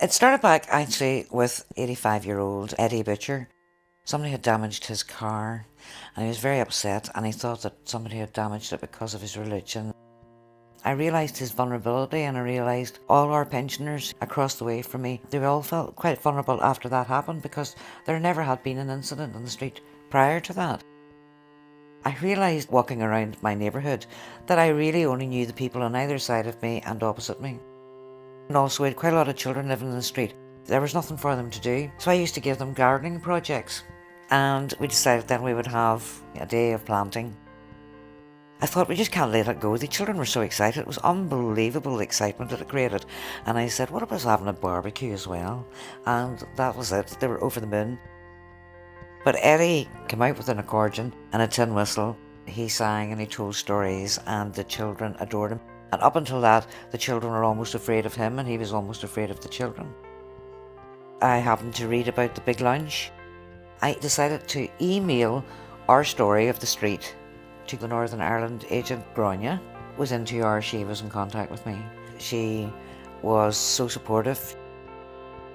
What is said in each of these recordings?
It started back actually with 85-year-old Eddie Butcher. Somebody had damaged his car and he was very upset, and he thought that somebody had damaged it because of his religion. I realised his vulnerability, and I realised all our pensioners across the way from me, they all felt quite vulnerable after that happened because there never had been an incident on the street prior to that. I realised walking around my neighbourhood that I really only knew the people on either side of me and opposite me. And also we had quite a lot of children living in the street. There was nothing for them to do, so I used to give them gardening projects, and we decided then we would have a day of planting. I thought, we just can't let it go. The children were so excited. It was unbelievable the excitement that it created. And I said, what about us having a barbecue as well? And that was it. They were over the moon. But Eddie came out with an accordion and a tin whistle. He sang and he told stories, and the children adored him. And up until that, the children were almost afraid of him, and he was almost afraid of the children. I happened to read about the big lunch. I decided to email our story of the street to the Northern Ireland agent, Grania. Within 2 hours she was in contact with me. She was so supportive.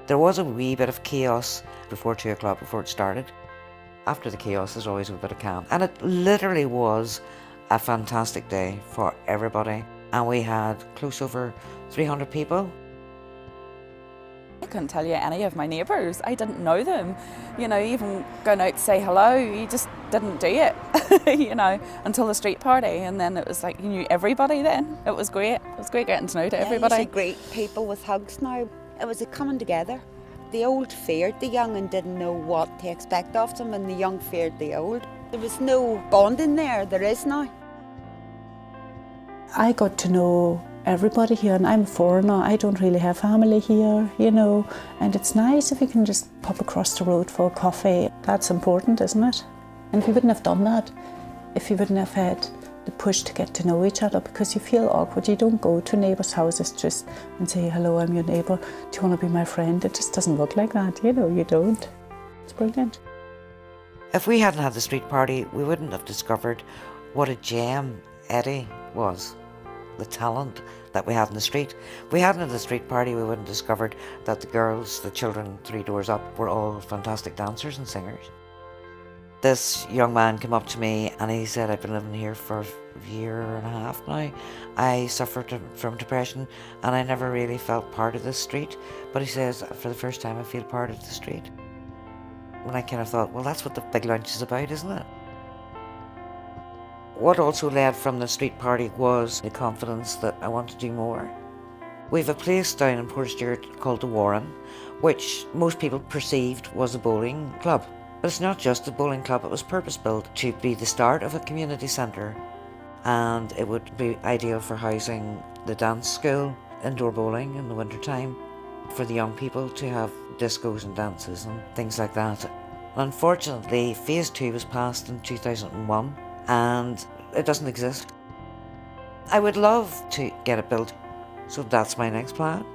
There was a wee bit of chaos before 2 o'clock, before it started. After the chaos there's always a bit of calm. And it literally was a fantastic day for everybody. And we had close over 300 people. I couldn't tell you any of my neighbours. I didn't know them. Even going out to say hello, you just didn't do it, until the street party. And then it was like you knew everybody then. It was great. It was great getting to know everybody. You see great people with hugs now. It was a coming together. The old feared the young and didn't know what to expect of them, and the young feared the old. There was no bonding there is now. I got to know everybody here, and I'm a foreigner. I don't really have family here, and it's nice if you can just pop across the road for a coffee. That's important, isn't it? And if you wouldn't have done that, if you wouldn't have had the push to get to know each other, because you feel awkward. You don't go to neighbours' houses just and say, hello, I'm your neighbour, do you want to be my friend? It just doesn't work like that, you don't. It's brilliant. If we hadn't had the street party, we wouldn't have discovered what a gem Eddie was. The talent that we had in the street. If we hadn't had the street party, we wouldn't have discovered that the girls, the children 3 doors up, were all fantastic dancers and singers. This young man came up to me and he said, I've been living here for a year and a half now. I suffered from depression and I never really felt part of this street. But he says, for the first time I feel part of the street. When I kind of thought, well, that's what the big lunch is about, isn't it? What also led from the street party was the confidence that I want to do more. We've a place down in Portstewart called the Warren, which most people perceived was a bowling club. But it's not just a bowling club, it was purpose-built to be the start of a community centre, and it would be ideal for housing the dance school, indoor bowling in the winter time, for the young people to have discos and dances and things like that. Unfortunately, phase 2 was passed in 2001 and it doesn't exist. I would love to get it built, so that's my next plan.